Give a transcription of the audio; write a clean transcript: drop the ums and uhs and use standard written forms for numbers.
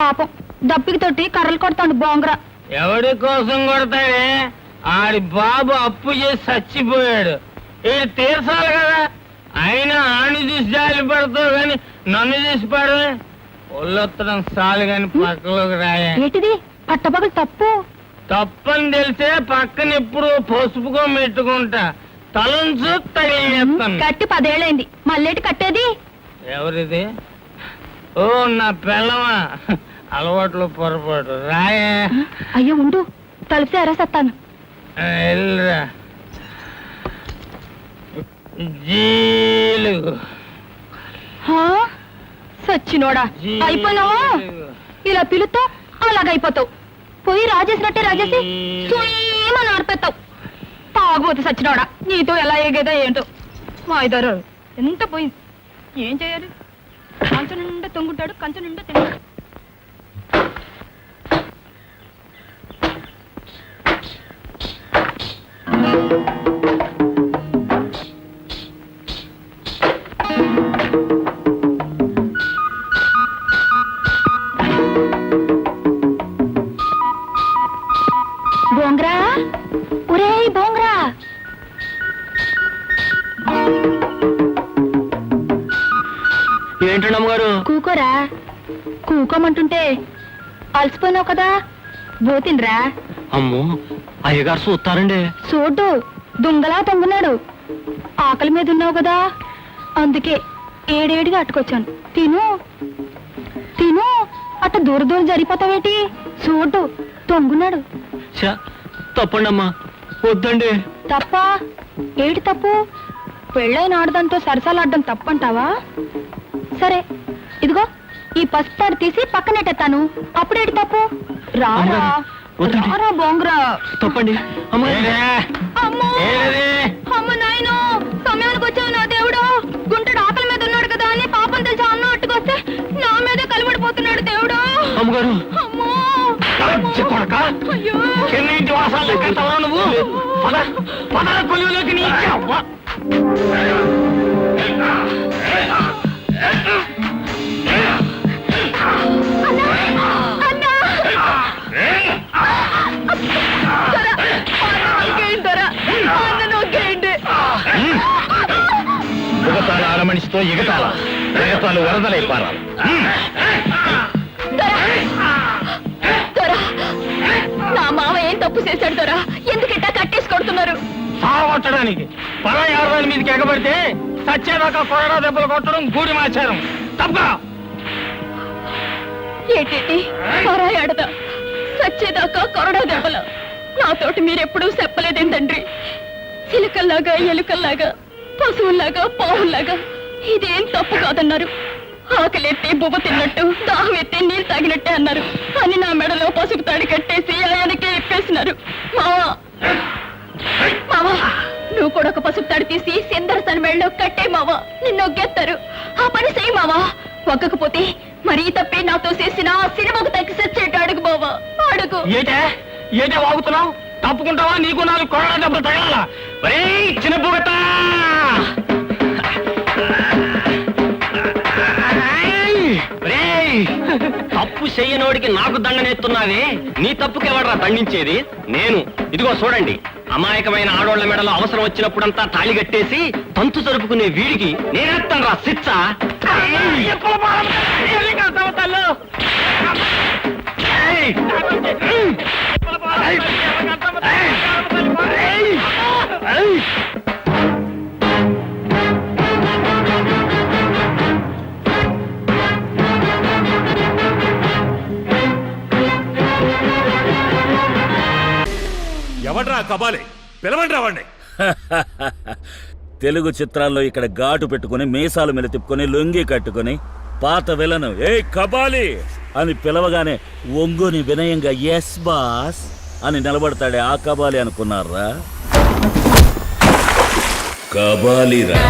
పాపం దప్పికి తోటి కర్రలు కొడతాడు బోంగరా. ఎవడి కోసం కొడతాడే? ఆడి బాబు అప్పు చేసి చచ్చిపోయాడు. ఇది తీర్చాలి కదా. అయినా ఆని తీసి జాలి పడతావు గాని నన్ను తీసి పడవే. ఒళ్ళొత్తడం చాలు గాని పక్కలోకి రాయే. ఏంటిది పట్టపగలు తప్పు? తప్పని తెలిసే పక్కన ఎప్పుడు పసుపుకో మెట్టుకుంటా. తలంచు తగిలేస్తాను. కట్టి 10 ఏళ్ళైంది, మళ్ళేటి కట్టేది? ఎవరిది? ఓ నా పిల్లమా, అలవాట్లు పొరపాటు. రాయే. అయ్యో ఉండు, తలుపు ఎరసత్తాను. వెళ్ళరా. జీలుగు సచ్చినోడా, అయిపోయినావా? ఇలా పిలుతో అలాగైపోతావు. పోయి రాజేసినట్టే రాజేసి సుయమని ఆడిపోతావు. తాగుబోతు సచ్చినోడా, నీతో ఎలా ఎగేదో ఏంటో. మా ఇద్దరు ఎంత పోయింది. ఏం చేయాలి? కంచం నిండా తొంగుంటాడు, కంచం నిండా తింటాడు. బోంగ్రా, ఒరే బోంగ్రా. ఏంటండి అమ్మగారు? కూకోరా. కూకోమంటుంటే అలసిపోయినావు కదా, బోతిండ్రా. అమ్మో, అయ్యగారు చూస్తారండి. చూడ్డు, దుంగలా తొంగున్నాడు. ఆకలి మీద ఉన్నావు కదా, అందుకే ఏడేడిగా అట్టుకొచ్చాను. తిను తిను, అట్ట దూర దూరం జరిగిపోతావేటి? చూడ్డు, తొంగున్నాడు. తప్పండి అమ్మా, వద్దండి. తప్ప? ఏటి తప్పు? పెళ్ళైన ఆడదంతో సరసాలాడడం తప్పంటావా? సరే, ఇదిగో ఈ పసుపు తాడు తీసి పక్కనెట్టేస్తాను. అప్పుడేటి తప్పు? రారా రారా బోంగ్రా. తప్పండి. అమ్మో అమ్మ నాయనో, సమయానికి వచ్చావు నా దేవుడు. గుంటడు ఆకలి మీద ఉన్నాడు కదా అని పాపం తెలిసి అన్నం అట్టుకొస్తే నా మీదే కలిపడిపోతున్నాడు దేవుడు. అమ్మగారు, అమ్మో అయ్యో. చెన్నింటి వాసాలు కట్టావా నువ్వు? కొలువులోకి నీ యుగతాల ఆడ మనిషితో ఎగతాల ఎగతాలు వరదలైపారాలు. నా మావ ఏం తప్పు చేశాడు దొరా? ఎందుకిట్టా కట్టేసి కొడుతున్నారు? సావట్టడానికి పరాయి ఆడవాళ్ళ మీదకి ఎగబడితే సచ్చేదాకా కొరడా దెబ్బలు కొట్టడం గూడి మాచారం. తప్ప ఏంటి పరాయి ఆడదా? సచ్చేదాకా కొరడా దెబ్బల? నాతోటి మీరెప్పుడూ చెప్పలేదేం తండ్రి? చిలుకల్లాగా ఎలుకల్లాగా పశువుల్లాగా పావుల్లాగా ఇదేం తప్పు కాదన్నారు. ఆకలెత్తి బువ్వ తిన్నట్టు, దాహం ఎత్తి నీళ్ళు తాగినట్టే అన్నారు. అని నా మెడలో పసుపు తాడి కట్టేసి ఆయనకే ఇప్పేసినారు. మావా మావా, నువ్వు కూడా ఒక పసుపు తాడి తీసి సిందరసని మెడలో కట్టే మావా. నిన్ను ఒగ్గేస్తారు. ఆ పని చేయి మావా. ఒగ్గకపోతే మరీ తప్పే నాతో చేసిన సినిమాకు తగ్గి సచ్చేట అడుగు బావా, అడుగు. ఏటే ఏటే వాగుతున్నావు? తప్పుకుంటావా? నీకు 4 కొరడా దెబ్బలు తగలాలా? చిన్న బుగట తప్పు చెయ్యనోడికి నాకు దండనేస్తున్నావే. నీ తప్పుకి ఎవడరా దండించేది? నేను. ఇదిగో చూడండి, అమాయకమైన ఆడోళ్ల మెడలో అవసరం వచ్చినప్పుడంతా తాళి కట్టేసి తంతు జరుపుకునే వీడికి నేనేస్తాను రా శిక్ష. ఎవడ్రా కబాలి? పిలవండ్రా వాణ్ణి. తెలుగు చిత్రాల్లో ఇక్కడ ఘాటు పెట్టుకుని మీసాలు మెలి తిప్పుకొని లొంగి కట్టుకుని పాత విలను ఏ కబాలి అని పిలవగానే ఒంగుని వినయంగా ఎస్ బాస్ అని నిలబడతాడే ఆ కబాలి అనుకున్నారా? కబాలిరా.